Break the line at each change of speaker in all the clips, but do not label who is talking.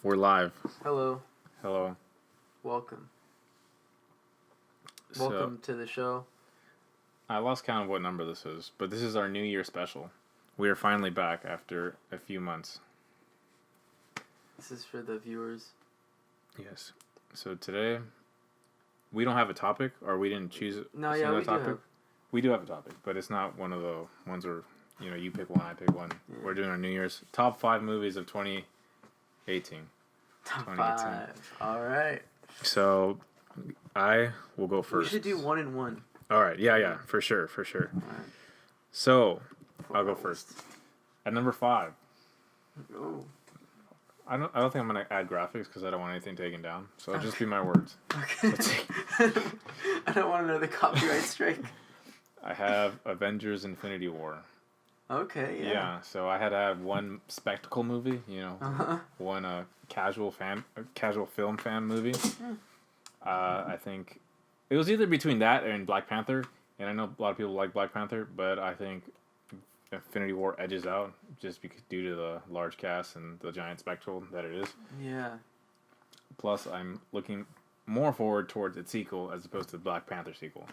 We're live.
Hello.
Hello.
Welcome.
So,
Welcome to the show.
I lost count of what number this is, but this is our New Year special. We are finally back after a few months.
This is for the viewers.
Yes. So today, we don't have a topic, or we didn't choose
No,
a
yeah,
single
we
topic.
do have.
We do have a topic, but it's not one of the ones where, you pick one, I pick one. Yeah. We're doing our New Year's top 5 movies of 2018.
Top 5. All right.
So, I will go first.
We should do 1 and 1.
All right. Yeah, for sure.
All right.
So, I'll go first. At number 5.
Oh.
I don't think I'm gonna add graphics because I don't want anything taken down. So it'll just be my words.
Okay. I don't want another copyright strike.
I have Avengers: Infinity War.
Okay.
Yeah. So I had to have one spectacle movie. One casual film fan movie. I think it was either between that and Black Panther, and I know a lot of people like Black Panther, but I think Infinity War edges out just because due to the large cast and the giant spectacle that it is.
Yeah.
Plus, I'm looking more forward towards its sequel as opposed to the Black Panther sequel.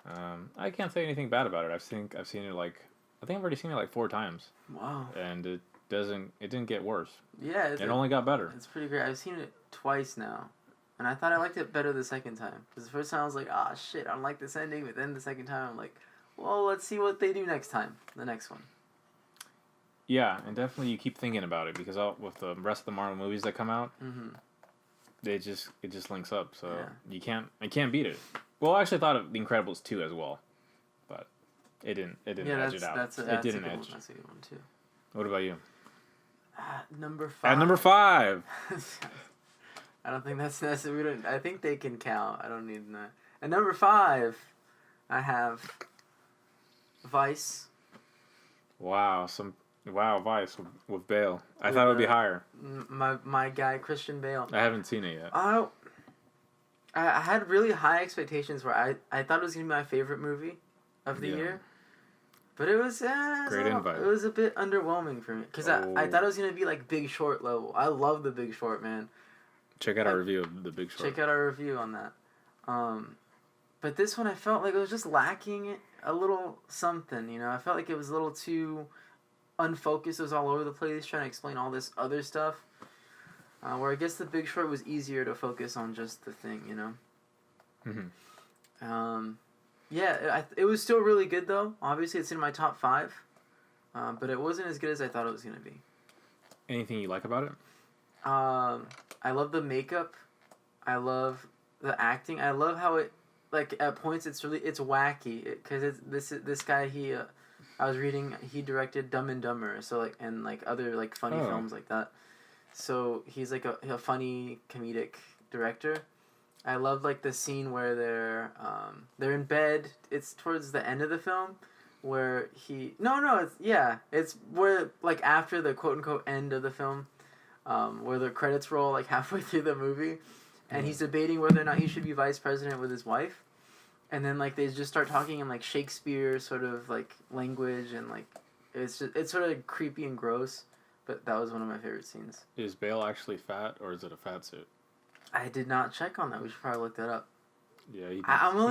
I can't say anything bad about it. I've seen it I think I've already seen it like 4 times.
Wow.
And it didn't get worse.
Yeah.
It only got better.
It's pretty great. I've seen it twice now. And I thought I liked it better the second time. Because the first time I was like, shit, I don't like this ending. But then the second time I'm like, well, let's see what they do next time. The next one.
Yeah, and definitely you keep thinking about it because with the rest of the Marvel movies that come out, it just links up. So I can't beat it. Well, I actually thought of The Incredibles 2 as well, but it didn't edge it out. It didn't edge.
That's a good one too.
What about you?
Number 5.
At number 5.
I don't think that's necessary. I think they can count. I don't need that. At number 5, I have Vice.
Wow, Vice with Bale. I thought it would be higher.
My guy Christian Bale.
I haven't seen it yet.
I had really high expectations where I thought it was gonna be my favorite movie of the year, but it was
Great Invite.
It was a bit underwhelming for me because I thought it was gonna be like Big Short level. I love The Big Short, man.
Check out our review of The Big Short.
Check out our review on that. But this one I felt like it was just lacking a little something. I felt like it was a little too unfocused. It was all over the place trying to explain all this other stuff. Where I guess The Big Short was easier to focus on just the thing, It was still really good though. Obviously, it's in my top 5, but it wasn't as good as I thought it was gonna be.
Anything you like about it?
I love the makeup. I love the acting. I love how it, like at points, it's wacky because this guy I was reading he directed Dumb and Dumber, so and other funny films like that. So he's like a funny comedic director. I love the scene where they're in bed. It's towards the end of the film where it's where after the quote unquote end of the film, where the credits roll halfway through the movie, and he's debating whether or not he should be vice president with his wife, and then they just start talking in Shakespeare sort of language, and it's sort of creepy and gross. But that was one of my favorite scenes.
Is Bale actually fat, or is it a fat suit?
I did not check on that. We should probably look that up.
Yeah, he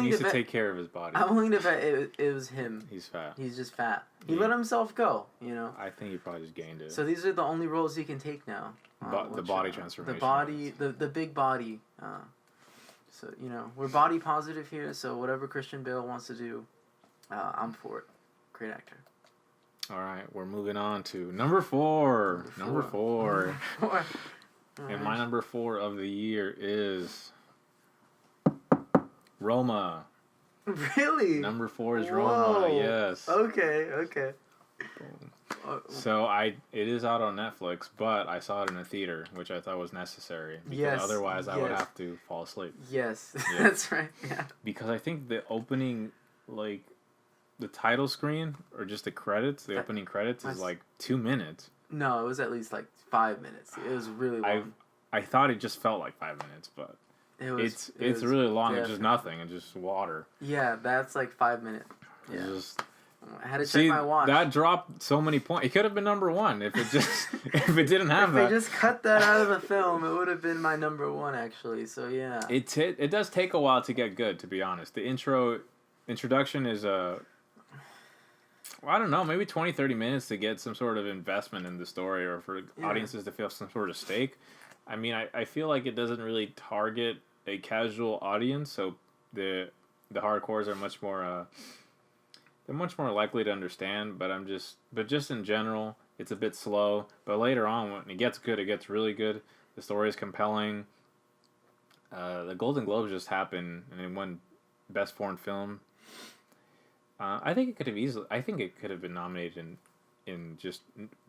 needs to take care of his body.
I'm willing to bet it was him.
He's fat.
He's just fat. He let himself go,
I think he probably just gained it.
So these are the only roles he can take now.
The body transformation.
The big body. So, we're body positive here, so whatever Christian Bale wants to do, I'm for it. Great actor.
All right, we're moving on to number 4. Number 4. And my number 4 of the year is Roma.
Really?
Number 4 is Roma. Yes.
Okay.
So it is out on Netflix, but I saw it in a theater, which I thought was necessary because otherwise I would have to fall asleep.
Yes, that's right. Yeah.
Because I think the opening, the title screen or just the credits, the opening credits is 2 minutes.
No, it was at least 5 minutes. It was really long.
I thought it just felt like 5 minutes, but it's really long. It's just nothing. It's just water.
Yeah, that's 5 minutes. Yeah. I had to check my watch.
That dropped so many points. It could have been number one if it just if it didn't have that.
If they just cut that out of the film, it would have been my number one actually. So yeah.
It does take a while to get good, to be honest. The introduction is I don't know, maybe 20, 30 minutes to get some sort of investment in the story or for audiences to feel some sort of stake. I mean, I feel like it doesn't really target a casual audience, so the hardcores are much more they're much more likely to understand, but just in general, it's a bit slow. But later on, when it gets good, it gets really good. The story is compelling. The Golden Globes just happened, and it won Best Foreign Film. I think it could have been nominated in just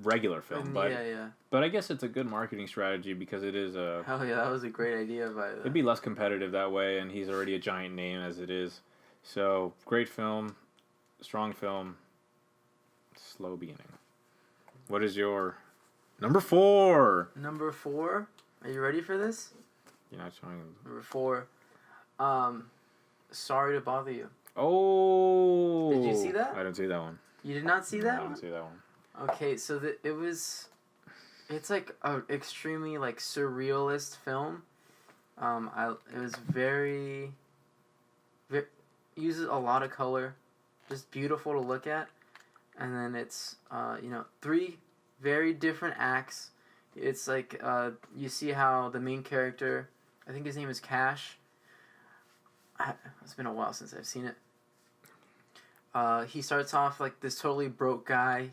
regular film, but I guess it's a good marketing strategy because it is a.
Hell yeah, that was a great idea by the.
It'd be less competitive that way, and he's already a giant name as it is. So great film, strong film, slow beginning. What is your number 4?
Number 4. Are you ready for this?
You're not showing.
Number 4. Sorry to Bother You.
Oh.
Did you see that?
I didn't see that one.
You did not see that one?
I didn't see that one.
Okay, so it's like a extremely like surrealist film. It was very uses a lot of color, just beautiful to look at, and then it's 3 very different acts. It's like you see how the main character, I think his name is Cash. It's been a while since I've seen it. He starts off like this totally broke guy.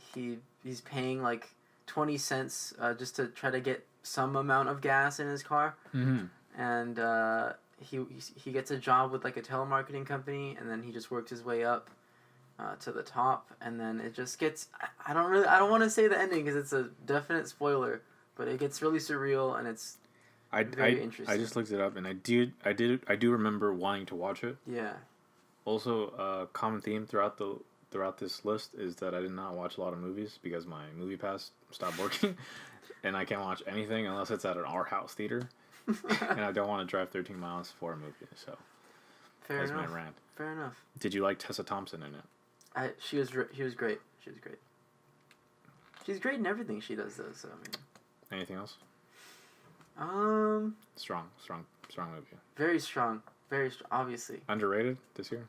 He's paying like 20 cents just to try to get some amount of gas in his car.
Mm-hmm.
And he gets a job with like a telemarketing company, and then he just works his way up to the top, and then it just gets. I don't want to say the ending because it's a definite spoiler, but it gets really surreal and it's. Very interesting.
I just looked it up, and I do remember wanting to watch it.
Yeah.
Also, a common theme throughout this list is that I did not watch a lot of movies because my movie pass stopped working, and I can't watch anything unless it's at an art house theater, and I don't want to drive 13 miles for a movie. So that's my rant.
Fair enough.
Did you like Tessa Thompson in it?
She was great. She was great. She's great in everything she does, though. So I mean.
Anything else? Strong movie.
Very strong, obviously.
Underrated this year?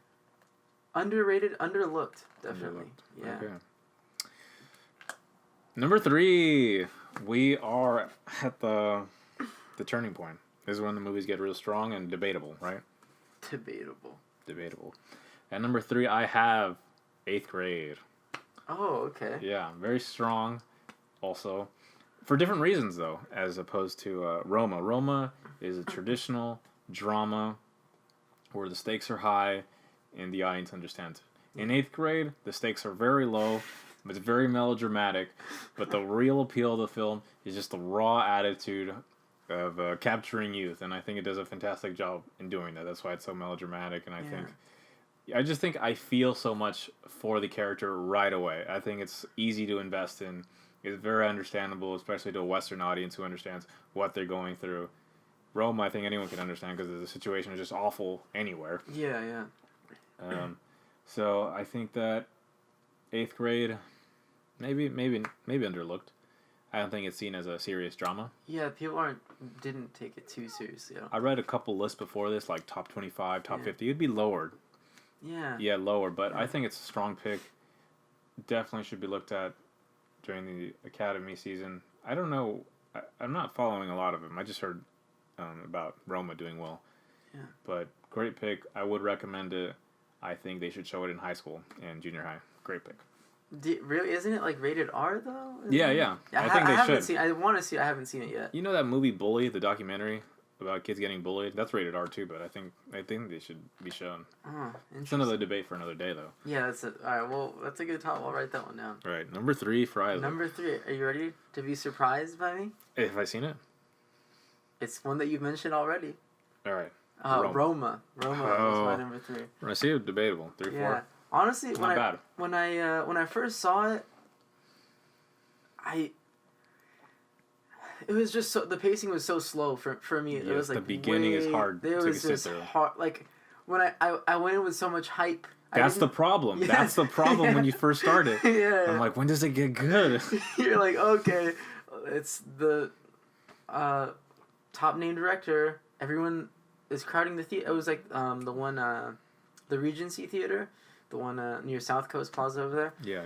Underrated, underlooked, definitely. Yeah.
Okay. Number 3, we are at the turning point. This is when the movies get real strong and debatable, right? Debatable. At number 3, I have 8th Grade.
Oh, okay.
Yeah, very strong also. For different reasons, though, as opposed to Roma. Roma is a traditional drama where the stakes are high and the audience understands it. In 8th Grade, the stakes are very low, but it's very melodramatic, but the real appeal of the film is just the raw attitude of capturing youth, and I think it does a fantastic job in doing that. That's why it's so melodramatic, and I just think I feel so much for the character right away. I think it's easy to invest in. It's very understandable, especially to a Western audience who understands what they're going through. Roma, I think anyone can understand because the situation is just awful anywhere.
Yeah.
So I think that 8th Grade, maybe underlooked. I don't think it's seen as a serious drama.
Yeah, people didn't take it too seriously.
I read a couple lists before this, like top 25, top 50. It'd be lowered.
Yeah.
Yeah, lower, but I think it's a strong pick. Definitely should be looked at during the Academy season. I don't know. I'm not following a lot of them. I just heard about Roma doing well.
Yeah.
But great pick. I would recommend it. I think they should show it in high school and junior high. Great pick.
Really? Isn't it like rated R though?
Yeah. I think they should.
I want to see. I haven't seen it yet.
You know that movie Bully, the documentary about kids getting bullied? That's rated R too, but I think they should be shown.
Oh,
it's another debate for another day, though.
Yeah, that's it. All right, well, that's a good top. I'll write that one down.
All right, number 3 for Isaac.
Number 3. Are you ready to be surprised by me?
Have I seen it?
It's one that you mentioned already.
All right.
Roma. Roma is my number 3.
When I see it, debatable. 3, 4.
Yeah. Honestly,
Not
when I first saw it, it was just the pacing was so slow for me.
Yes,
it was like
the beginning is hard.
It was just hard. Like when I went in with so much hype
That's the problem. Yeah. That's the problem when you first start it.
Yeah.
I'm like, when does it get good?
You're like, okay, it's the top named director. Everyone is crowding the theater. It was like the one, the Regency Theater, the one near South Coast Plaza over there.
Yeah.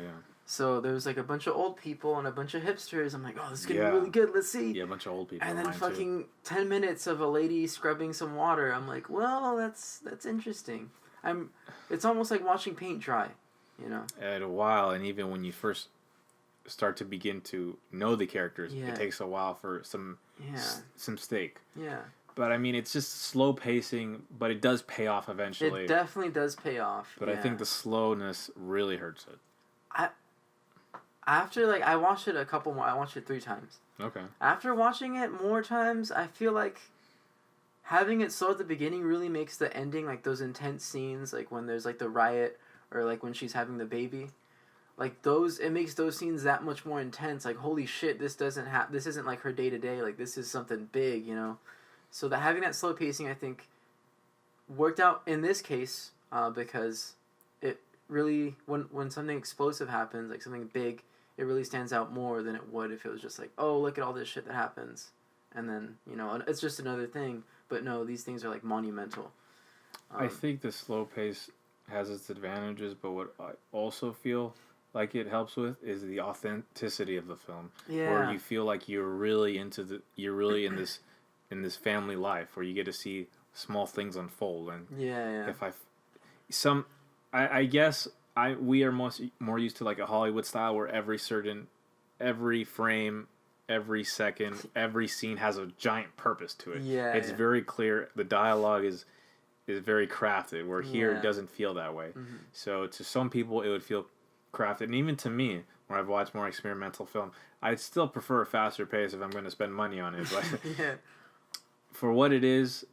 So there was like a bunch of old people and a bunch of hipsters. I'm like, oh, this is gonna be really good. Let's see.
Yeah, a bunch of old people.
And then fucking 10 minutes of a lady scrubbing some water. I'm like, well, that's interesting. It's almost like watching paint dry, you know.
At a while, and even when you first start to begin to know the characters, it takes a while for some stake.
Yeah.
But I mean, it's just slow pacing, but it does pay off eventually.
It definitely does pay off.
But I think the slowness really hurts it.
I watched it a couple more. I watched it 3 times.
Okay.
After watching it more times, I feel like having it slow at the beginning really makes the ending, like those intense scenes, like when there's like the riot or like when she's having the baby, like it makes those scenes that much more intense. Like, holy shit, this isn't like her day to day. Like, this is something big, you know. So having that slow pacing, I think, worked out in this case because it really when something explosive happens, like something big, it really stands out more than it would if it was just like, oh, look at all this shit that happens, and then, you know, it's just another thing. But no, these things are like monumental.
I think the slow pace has its advantages, but what I also feel like it helps with is the authenticity of the film.
Yeah.
Where you feel like you're really in this family life where you get to see small things unfold. And I guess we are more used to like a Hollywood style where every frame, every second, every scene has a giant purpose to it.
Yeah,
it's very clear. The dialogue is very crafted. Where here it doesn't feel that way.
Mm-hmm.
So to some people it would feel crafted, and even to me, when I've watched more experimental film, I'd still prefer a faster pace if I'm going to spend money on it. But for what it is,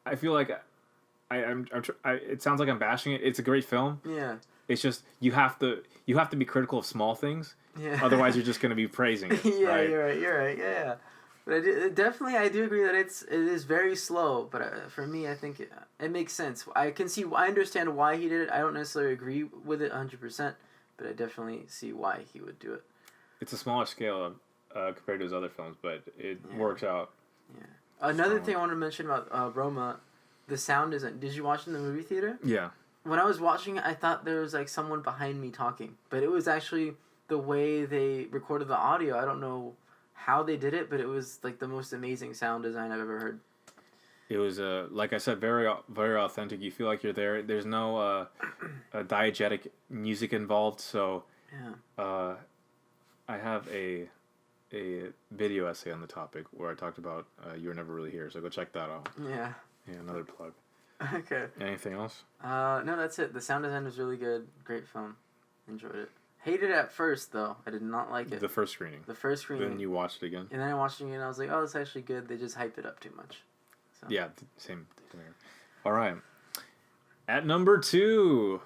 I feel like it sounds like I'm bashing it. It's a great film.
Yeah.
It's just you have to be critical of small things.
Yeah.
Otherwise, you're just going to be praising it.
Yeah,
right?
You're right. Yeah. But I do agree that it is very slow. But for me, I think it makes sense. I understand why he did it. I don't necessarily agree with it 100%, but I definitely see why he would do it.
It's a smaller scale compared to his other films, but it works out.
Yeah. Another thing I want to mention about Roma, the sound isn't. Did you watch it in the movie theater?
Yeah.
When I was watching it, I thought there was like someone behind me talking, but it was actually the way they recorded the audio. I don't know how they did it, but it was like the most amazing sound design I've ever heard.
It was like I said, very very authentic. You feel like you're there. There's no diegetic music involved, so I have a video essay on the topic where I talked about You Were Never Really Here, so go check that out.
Yeah.
Yeah, another plug.
Okay.
Anything else?
No, that's it. The sound design was really good. Great film. Enjoyed it. Hated it at first, though. I did not like it.
The first screening. Then you watched it again?
And then I watched it again and I was like, oh, it's actually good. They just hyped it up too much. So.
Yeah, same. All right. At number two,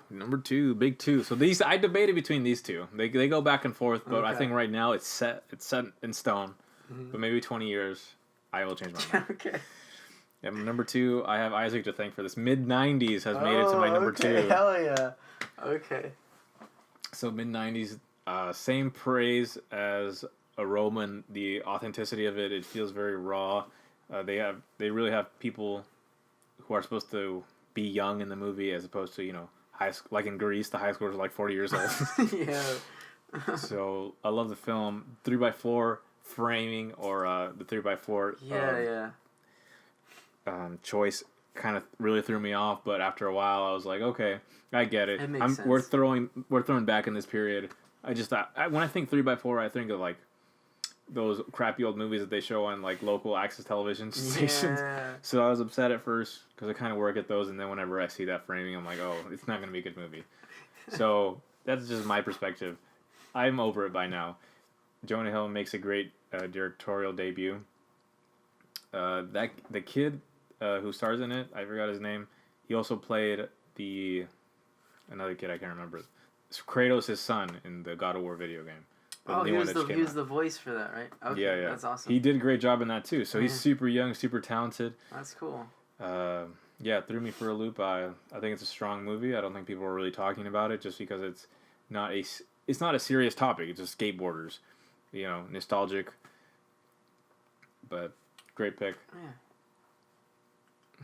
big two. So I debated between these two. They go back and forth, but I think right now it's set in stone. Mm-hmm. But maybe 20 years, I will change my mind.
Okay.
Yeah, number 2, I have Isaac to thank for this. Mid-90s has made it to my number 2.
Hell yeah. Okay.
So mid-90s, same praise as a Roman. The authenticity of it, it feels very raw. They really have people who are supposed to be young in the movie as opposed to, you know, high school. Like in Greece, the high schoolers are like 40 years old.
Yeah.
So I love the film. 3x4 framing or the 3x4 choice kind of really threw me off, but after a while I was like, okay, I get it.
It makes sense.
We're throwing back in this period. I just thought when I think 3x4, I think of like those crappy old movies that they show on like local access television stations.
Yeah.
So I was upset at first because I kind of work at those, and then whenever I see that framing, I'm like, oh, it's not going to be a good movie. So that's just my perspective. I'm over it by now. Jonah Hill makes a great directorial debut. The kid who stars in it, I forgot his name. He also played another kid I can't remember. It's Kratos' son in the God of War video game.
He was the voice for that, right? Okay, yeah. That's awesome.
He did a great job in that too. So he's super young, super talented.
That's cool.
Yeah, it threw me for a loop. I think it's a strong movie. I don't think people are really talking about it just because it's not a serious topic. It's just skateboarders, nostalgic, but great pick.
Yeah.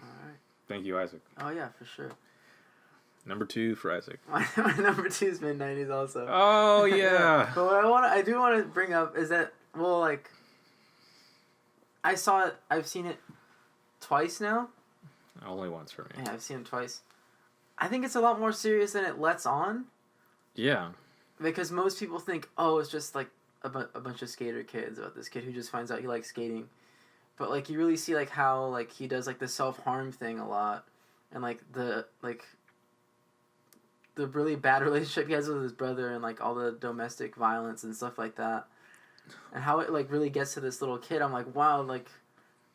All right.
Thank you, Isaac.
Oh yeah, for sure.
Number 2 for Isaac.
My number 2 is mid-90s also.
Oh yeah.
But what I do want to bring up is that I saw it. I've seen it twice now.
Only once for me.
Yeah, I've seen it twice. I think it's a lot more serious than it lets on.
Yeah.
Because most people think, oh, it's just like a bunch of skater kids about this kid who just finds out he likes skating. But like you really see like how like he does like the self-harm thing a lot, and like the really bad relationship he has with his brother, and like all the domestic violence and stuff like that, and how it like really gets to this little kid. I'm like, wow, like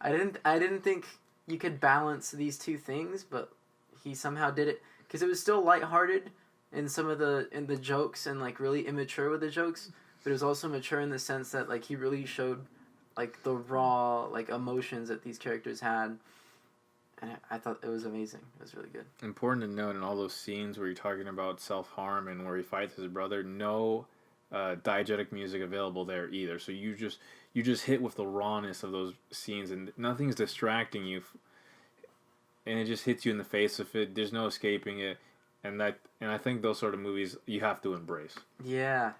I didn't think you could balance these two things, but he somehow did it, because it was still lighthearted in the jokes and like really immature with the jokes, but it was also mature in the sense that like he really showed like the raw like emotions that these characters had, and I thought it was amazing. It was really good.
Important to note in all those scenes where you're talking about self-harm and where he fights his brother, no diegetic music available there either. So you just hit with the rawness of those scenes, and nothing's distracting you, and it just hits you in the face of it. There's no escaping it, and I think those sort of movies you have to embrace.
Yeah.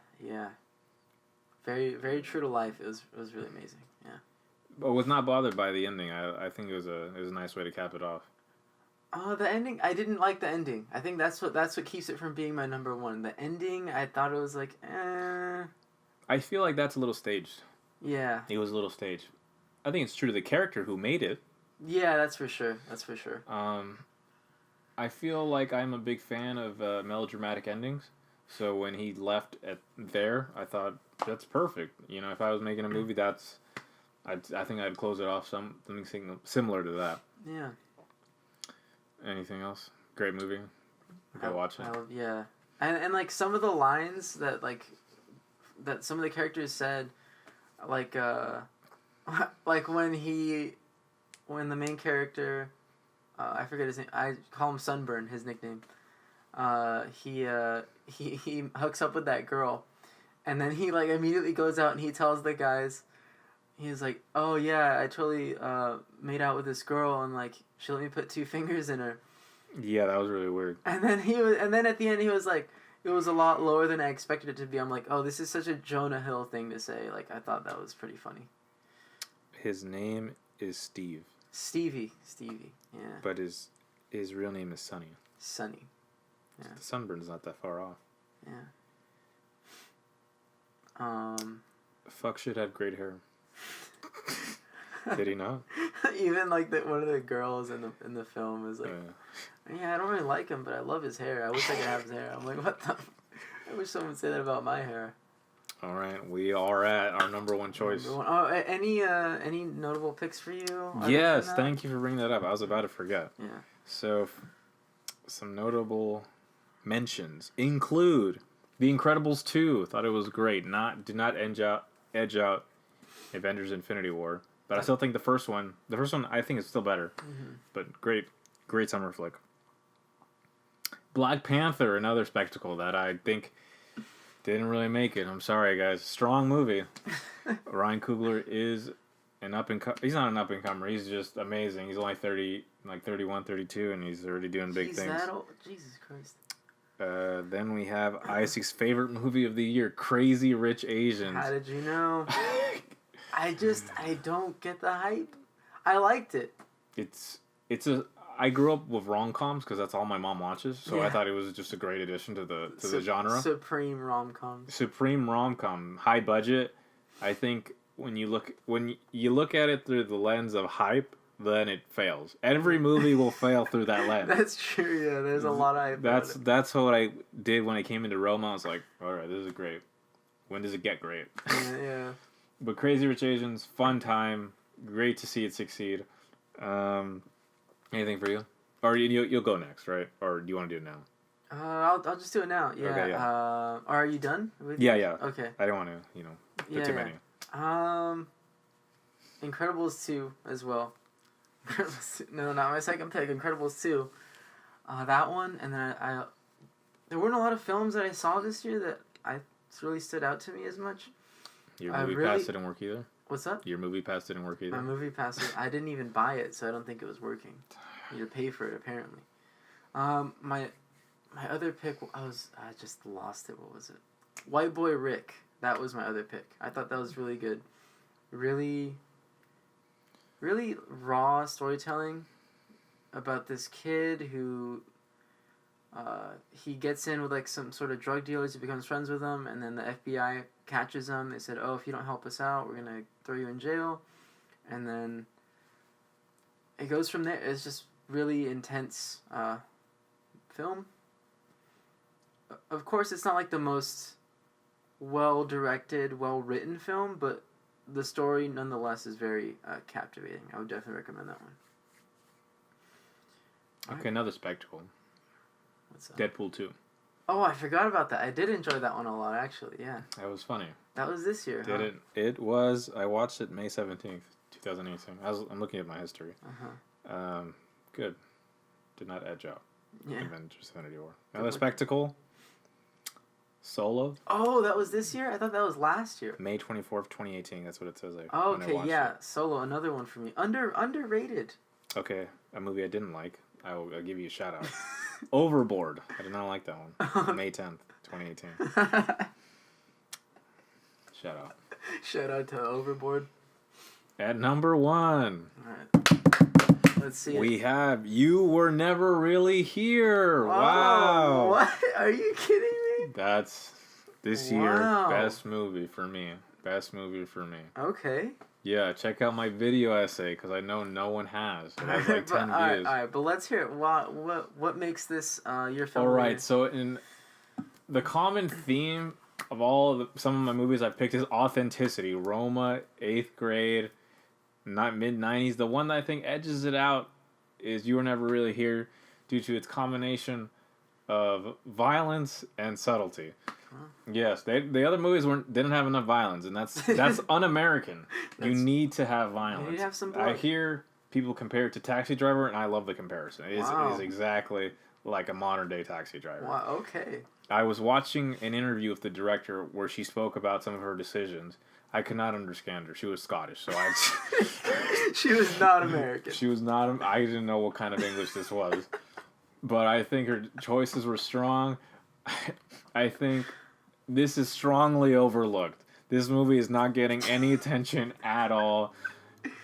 Very, very true to life. It was really amazing. Yeah.
But was not bothered by the ending. I think it was a nice way to cap it off.
The ending, I didn't like the ending. I think that's what keeps it from being my number 1. The ending, I thought it was like,
I feel like that's a little staged.
Yeah.
It was a little staged. I think it's true to the character who made it.
Yeah, that's for sure.
I feel like I'm a big fan of melodramatic endings. So when he left there, I thought that's perfect. If I was making a movie, I think I'd close it off something similar to that.
Yeah.
Anything else? Great movie. Go watch it.
Yeah, and like some of the lines that some of the characters said, like like when the main character, I forget his name. I call him Sunburn. His nickname. He hooks up with that girl, and then he like immediately goes out and he tells the guys, he's like, oh yeah, I totally made out with this girl, and like she let me put 2 fingers in her.
Yeah, that was really weird.
And then at the end he was like, it was a lot lower than I expected it to be. I'm like, oh, this is such a Jonah Hill thing to say. Like, I thought that was pretty funny.
His name is Steve.
Stevie, yeah.
But his real name is Sonny.
Sonny. Yeah.
The Sunburn's not that far off.
Yeah.
Fuck should have great hair. Did he not?
Even like one of the girls in the film is like, yeah, I don't really like him, but I love his hair. I wish I could have his hair. I'm like, what the? I wish someone would say that about my hair.
All right, we are at our number 1 choice.
Oh, any notable picks for you?
Yes, thank you for bringing that up. I was about to forget.
Yeah.
So, some notable mentions include The Incredibles 2. Thought it was great. Did not edge out Avengers: Infinity War, but I still think the first one I think is still better. Mm-hmm. But great summer flick. Black Panther, another spectacle that I think didn't really make it. I'm sorry, guys. Strong movie. Ryan Coogler is he's not an up-and-comer. He's just amazing. He's only 31, 32, and he's already doing big things.
That old? Jesus Christ.
Then we have Isaac's favorite movie of the year, Crazy Rich Asians.
How did you know? I don't get the hype. I liked it.
I grew up with rom-coms because that's all my mom watches, so I thought it was just a great addition to the genre.
Supreme rom-com.
Supreme rom-com, high budget. I think when you look at it through the lens of hype, then it fails. Every movie will fail through that lens.
That's true. Yeah, there's a lot of hype.
That's what I did when I came into Roma. I was like, all right, this is great. When does it get great?
Yeah.
But Crazy Rich Asians, fun time. Great to see it succeed. Anything for you? Or you'll go next, right? Or do you want to do it now?
I'll just do it now. Yeah.
Okay, yeah.
Are you done?
Yeah.
Okay.
I don't want to, put too many.
Incredibles 2 as well. No, not my second pick. Incredibles 2. That one, and then I there weren't a lot of films that I saw this year that really stood out to me as much.
Your movie pass didn't work either?
What's up?
Your movie pass didn't work either?
My movie pass, I didn't even buy it, so I don't think it was working. You had to pay for it, apparently. My other pick, I just lost it. What was it? White Boy Rick. That was my other pick. I thought that was really good. Really, really raw storytelling about this kid who he gets in with like some sort of drug dealers. He becomes friends with them, and then the FBI catches him. They said, "Oh, if you don't help us out, we're gonna throw you in jail." And then it goes from there. It's just really intense film. Of course, it's not like the most well-directed, well-written film, but the story nonetheless is very captivating. I would definitely recommend that one.
Okay, right. Another spectacle.
What's that?
Deadpool 2.
Oh, I forgot about that. I did enjoy that one a lot, actually, yeah.
That was funny.
That was this year,
huh? It was. I watched it May 17th, 2018. I'm looking at my history.
Uh-huh.
Good. Did not edge out.
Yeah.
Avengers Infinity War. Another spectacle. Solo.
Oh, that was this year? I thought that was last year.
May 24th, 2018. That's what it says there.
Oh, okay, yeah. Solo, another one for me. Underrated.
Okay, a movie I didn't like. I'll give you a shout out. Overboard. I did not like that one. May 10th, 2018. Shout out.
Shout out to Overboard.
At number 1.
All right. Let's see.
We have You Were Never Really Here.
Oh,
wow.
What? Are you kidding me?
That's this year best movie for me. Best movie for me.
Okay.
Yeah, check out my video essay because I know no one has. It has like 10 views.
All right, but let's hear it. What makes this your film?
All right, so in the common theme of some of my movies I've picked is authenticity. Roma, 8th Grade, not mid-90s. The one that I think edges it out is You Were Never Really Here due to its combination of violence and subtlety. Yes, the other movies didn't have enough violence, and that's un-American. You need to have violence.
You need to have some blood.
I hear people compare it to Taxi Driver, and I love the comparison. It is exactly like a modern-day Taxi Driver.
Wow, okay.
I was watching an interview with the director where she spoke about some of her decisions. I could not understand her. She was Scottish, so
She was not American.
She was not... I didn't know what kind of English this was. But I think her choices were strong. I think this is strongly overlooked. This movie is not getting any attention at all.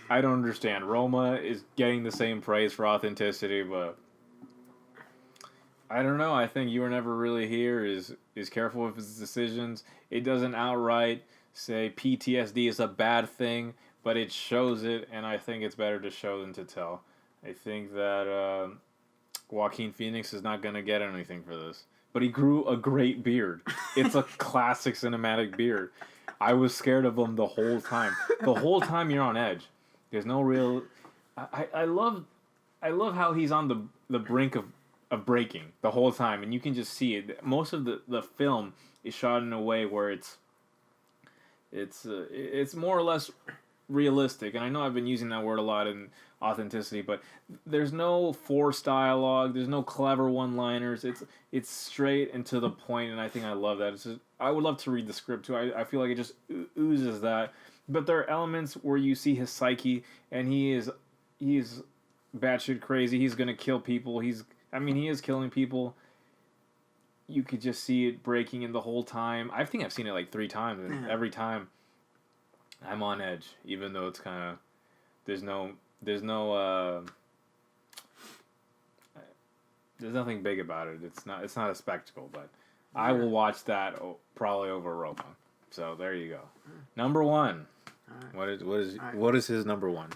I don't understand. Roma is getting the same praise for authenticity, but I don't know. I think You Were Never Really Here is careful with his decisions. It doesn't outright say PTSD is a bad thing, but it shows it, and I think it's better to show than to tell. I think that Joaquin Phoenix is not going to get anything for this. But he grew a great beard. It's a classic cinematic beard. I was scared of him the whole time. The whole time you're on edge. There's no real... I love how he's on the brink of breaking the whole time. And you can just see it. Most of the film is shot in a way where it's more or less realistic. And I know I've been using that word a lot in authenticity, but there's no forced dialogue, there's no clever one-liners. It's straight and to the point, and I think I love that. I would love to read the script too. I feel like it just oozes that. But there are elements where you see his psyche, and he is batshit crazy. He's gonna kill people. He is killing people. You could just see it breaking in the whole time. I think I've seen it like 3 times, and every time I'm on edge, even though it's kind of there's nothing big about it. It's not a spectacle, but I will watch that probably over Roma. So there you go. Number 1. Right. What is his number 1?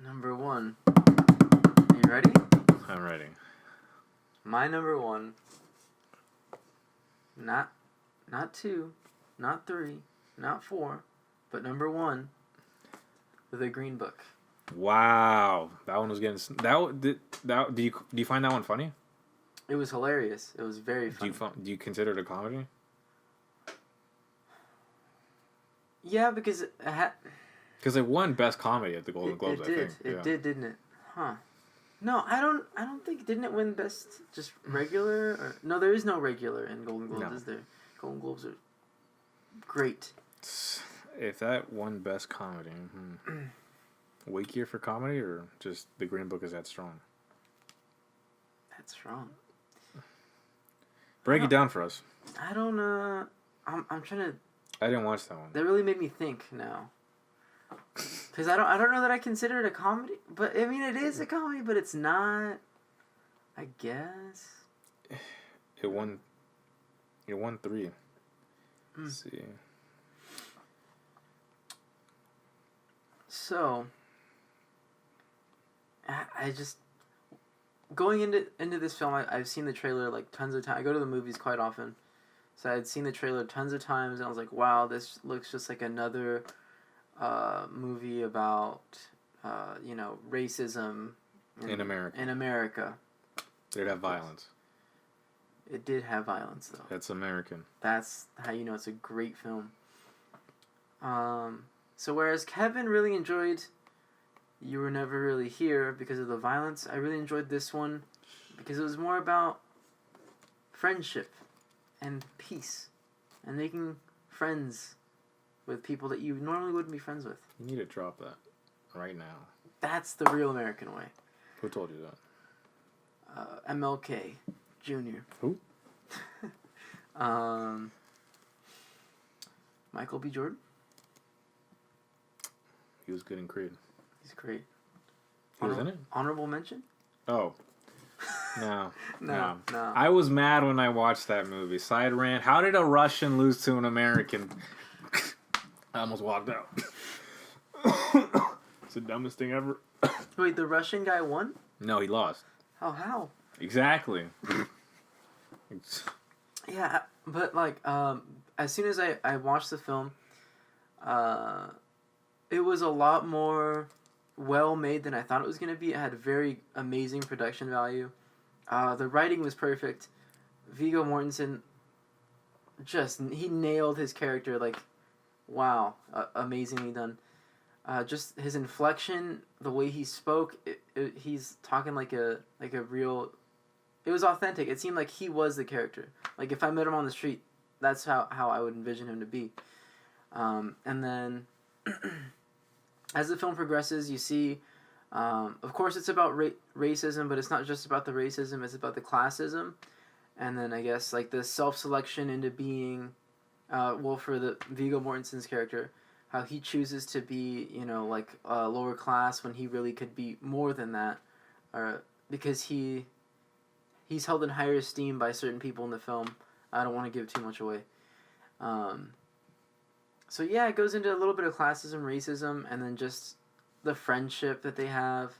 Number 1. Are you ready?
I'm ready.
My number 1. Not 2, not 3, not 4, but number 1. The Green Book.
Wow, that one was getting do you find that one funny?
It was hilarious. It was very funny.
Do you consider it a comedy?
Yeah, because
Because it won Best Comedy at the Golden Globes,
it did.
I think.
It did, didn't it? Huh. No, I don't think, didn't it win Best just regular? Or no, there is no regular in Golden Globes, is there? Golden Globes are great.
If that won Best Comedy, weak year for comedy, or just the Green Book is that strong?
That's strong.
Break it down for us.
I don't I'm trying to.
I didn't watch that one.
That really made me think now. Because I don't know that I consider it a comedy, but I mean it is a comedy, but it's not. I guess.
It won 3. Let's see.
So. I just going into this film. I've seen the trailer like tons of times. I go to the movies quite often, so I had seen the trailer tons of times, and I was like, "Wow, this looks just like another movie about racism
in America."
In America,
It'd have violence.
It did have violence, though.
That's American.
That's how you know it's a great film. So whereas Kevin really enjoyed You Were Never Really Here because of the violence, I really enjoyed this one because it was more about friendship and peace and making friends with people that you normally wouldn't be friends with.
You need to drop that right now.
That's the real American way.
Who told you that?
MLK Jr.
Who?
Michael B. Jordan.
He was good in Creed.
He's great.
He was in it?
Honorable mention?
Oh. No.
No.
I was mad when I watched that movie. Side rant. How did a Russian lose to an American? I almost walked out. It's the dumbest thing ever.
Wait, the Russian guy won?
No, he lost.
Oh, how?
Exactly.
Yeah, but like, as soon as I watched the film, it was a lot more well made than I thought it was going to be. It had very amazing production value. The writing was perfect. Viggo Mortensen he nailed his character, like, wow, amazingly done. Just his inflection, the way he spoke, he's talking like a real. It was authentic. It seemed like he was the character. Like if I met him on the street, that's how I would envision him to be. And then, as the film progresses, you see, of course, it's about racism, but it's not just about the racism. It's about the classism, and then I guess like the self-selection into being, for the Viggo Mortensen's character, how he chooses to be, like lower class when he really could be more than that, because he's held in higher esteem by certain people in the film. I don't want to give too much away. So yeah, it goes into a little bit of classism, racism, and then just the friendship that they have.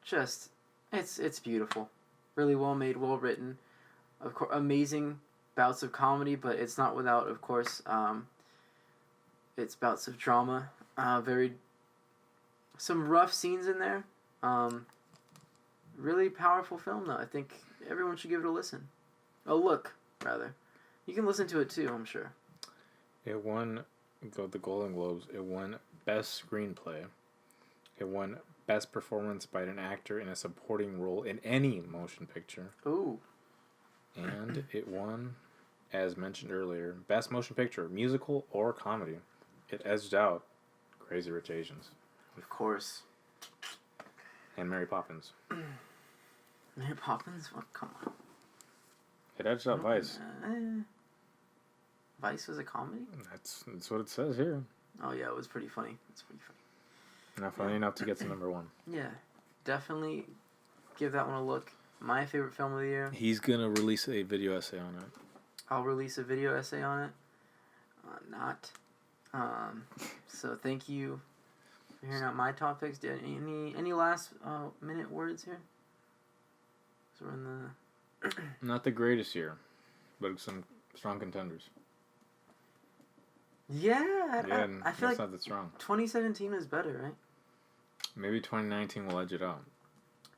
Just, it's beautiful. Really well made, well written. Of course, amazing bouts of comedy, but it's not without, of course, it's bouts of drama. Some rough scenes in there. Really powerful film, though. I think everyone should give it a listen. A look, rather. You can listen to it, too, I'm sure.
It won the Golden Globes. It won Best Screenplay. It won Best Performance by an Actor in a Supporting Role in any motion picture.
Ooh.
And it won, as mentioned earlier, Best Motion Picture, Musical or Comedy. It edged out Crazy Rich Asians.
Of course.
And Mary Poppins.
Mary Poppins? What? Come on.
It edged out Vice.
Vice was a comedy?
That's what it says here.
Oh, yeah, it was pretty funny. It's pretty funny.
Not funny enough to get to number 1.
Yeah. Definitely give that one a look. My favorite film of the year.
He's going to release a video essay on it.
I'll release a video essay on it. Not. So thank you for hearing out my topics. Any last minute words here? So we're in the...
Not the greatest year, but some strong contenders.
Yeah, I feel like
not that strong.
2017 was better, right?
Maybe 2019 will edge it out.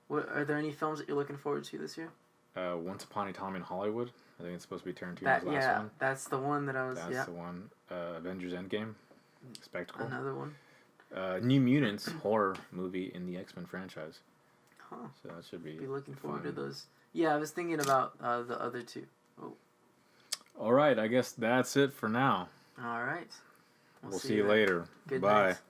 Are there any films that you're looking forward to this year?
Once Upon a Time in Hollywood. I think it's supposed to be Tarantino's last one.
That's the one that I was...
That's the one. Avengers Endgame. Spectacle.
Another one.
New Mutants horror movie in the X-Men franchise.
Huh.
So that should be
looking forward
fun.
to those. Yeah, I was thinking about the other two. Oh.
All right, I guess that's it for now.
All right.
We'll see you later.
Good
Bye.
night.